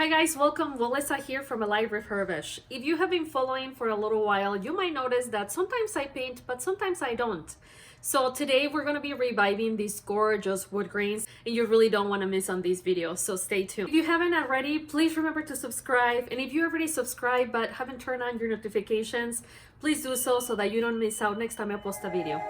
Hi guys, welcome. Melissa here from A Live Refurbish. If you have been following for a little while, you might notice that sometimes I paint, but sometimes I don't. So today we're going to be reviving these gorgeous wood grains, and you really don't want to miss on these videos, so stay tuned. If you haven't already, please remember to subscribe, and if you already subscribed but haven't turned on your notifications, please do so that you don't miss out next time I post a video.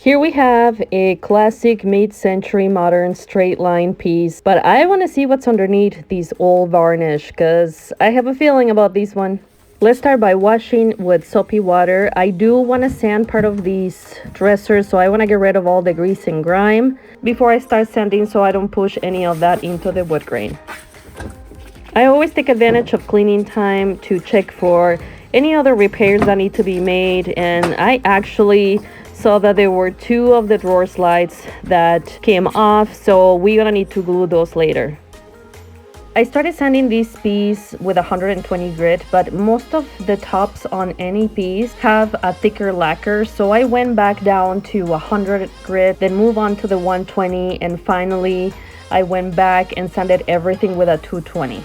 Here we have a classic mid-century modern straight line piece, but I want to see what's underneath this old varnish because I have a feeling about this one. Let's start by washing with soapy water. I do want to sand part of these dressers, so I want to get rid of all the grease and grime before I start sanding so I don't push any of that into the wood grain. I always take advantage of cleaning time to check for any other repairs that need to be made, and I actually saw that there were two of the drawer slides that came off, so we're gonna need to glue those later. I started sanding this piece with 120 grit, but most of the tops on any piece have a thicker lacquer, so I went back down to 100 grit, then move on to the 120, and finally I went back and sanded everything with a 220.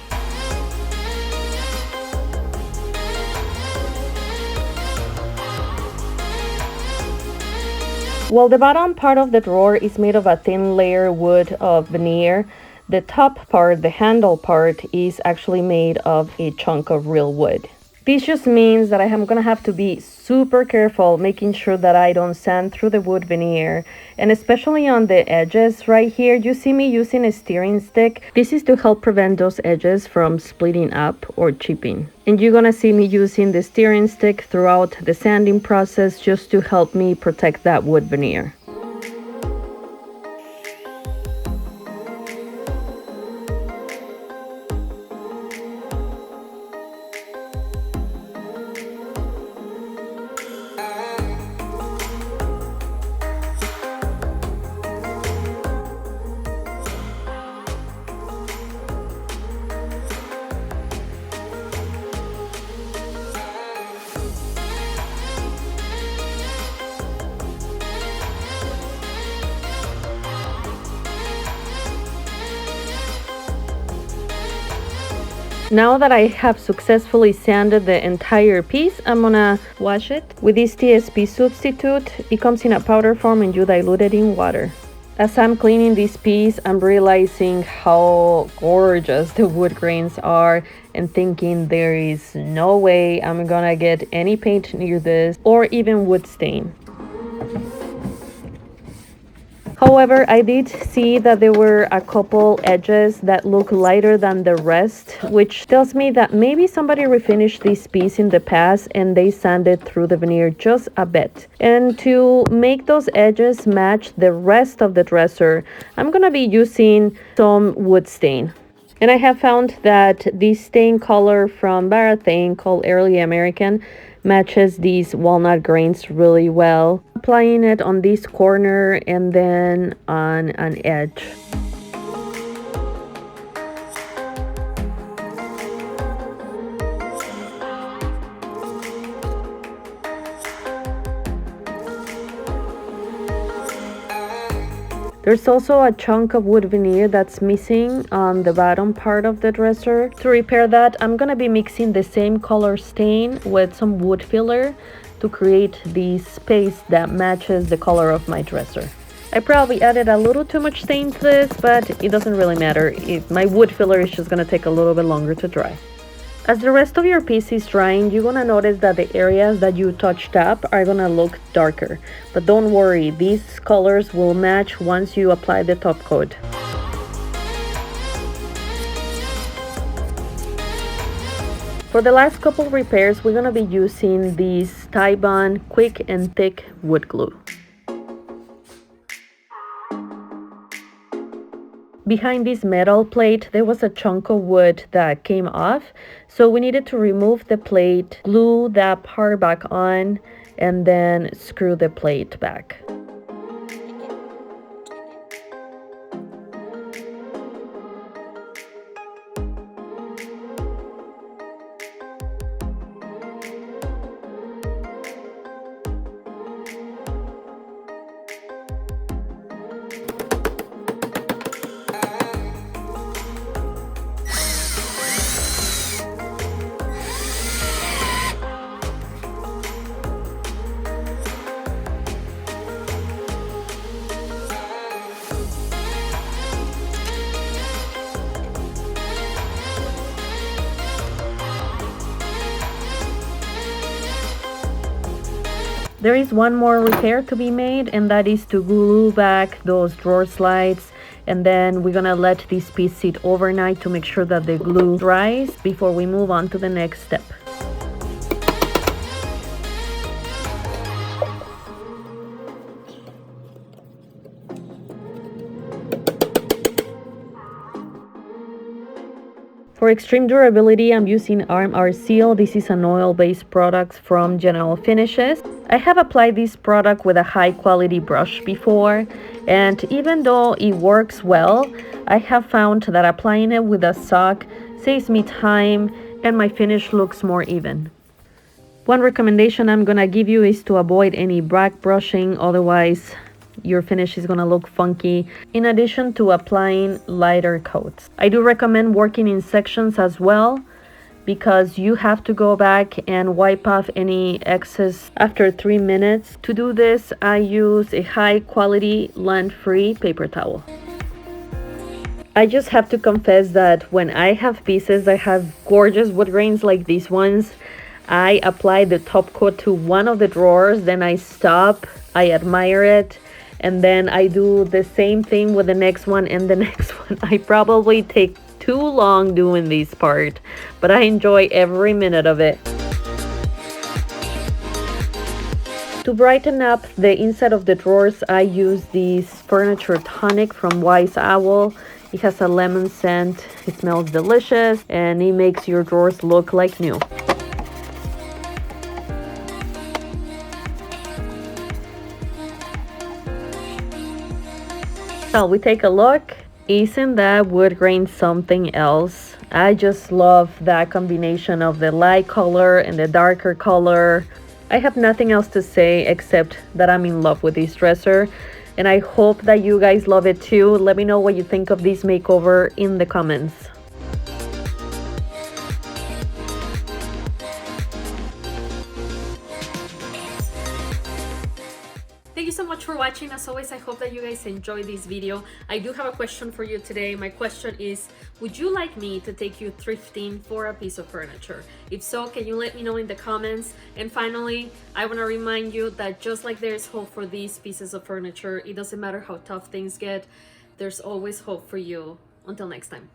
While the bottom part of the drawer is made of a thin layer wood of veneer, the top part, the handle part, is actually made of a chunk of real wood. This just means that I am gonna have to be super careful making sure that I don't sand through the wood veneer, and especially on the edges right here. You see me using a steering stick. This is to help prevent those edges from splitting up or chipping. And you're gonna see me using the steering stick throughout the sanding process just to help me protect that wood veneer. Now that I have successfully sanded the entire piece, I'm gonna wash it with this TSP substitute. It comes in a powder form and you dilute it in water. As I'm cleaning this piece, I'm realizing how gorgeous the wood grains are and thinking there is no way I'm gonna get any paint near this or even wood stain. However, I did see that there were a couple edges that look lighter than the rest, which tells me that maybe somebody refinished this piece in the past and they sanded through the veneer just a bit. And to make those edges match the rest of the dresser, I'm gonna be using some wood stain. And I have found that this stain color from Varathane called Early American matches these walnut grains really well. Applying it on this corner and then on an edge. There's also a chunk of wood veneer that's missing on the bottom part of the dresser. To repair that, I'm gonna be mixing the same color stain with some wood filler to create the space that matches the color of my dresser. I probably added a little too much stain to this, but it doesn't really matter. My wood filler is just gonna take a little bit longer to dry. As the rest of your piece is drying, you're gonna notice that the areas that you touched up are gonna look darker. But don't worry, these colors will match once you apply the top coat. For the last couple repairs, we're gonna be using this Tybond quick and thick wood glue. Behind this metal plate, there was a chunk of wood that came off, so we needed to remove the plate, glue that part back on, and then screw the plate back. There is one more repair to be made, and that is to glue back those drawer slides. And then we're gonna let this piece sit overnight to make sure that the glue dries before we move on to the next step. For extreme durability, I'm using Arm R Seal. This is an oil-based product from General Finishes. I have applied this product with a high-quality brush before, and even though it works well, I have found that applying it with a sock saves me time and my finish looks more even. One recommendation I'm gonna give you is to avoid any back brushing, otherwise your finish is gonna look funky, in addition to applying lighter coats. I do recommend working in sections as well, because you have to go back and wipe off any excess after 3 minutes. To do this, I use a high quality lint-free paper towel. I just have to confess that when I have pieces that have gorgeous wood grains like these ones, I apply the top coat to one of the drawers, then I stop, I admire it, and then I do the same thing with the next one and the next one. I probably take too long doing this part, but I enjoy every minute of it. To brighten up the inside of the drawers, I use this furniture tonic from Wise Owl. It has a lemon scent, it smells delicious, and it makes your drawers look like new. So we take a look. Isn't that wood grain something else? I just love that combination of the light color and the darker color. I have nothing else to say except that I'm in love with this dresser, and I hope that you guys love it too. Let me know what you think of this makeover in the comments. Thank you so much for watching. As always, I hope that you guys enjoyed this video. I do have a question for you today. My question is, would you like me to take you thrifting for a piece of furniture? If so, can you let me know in the comments? And finally, I want to remind you that just like there's hope for these pieces of furniture, it doesn't matter how tough things get, there's always hope for you. Until next time.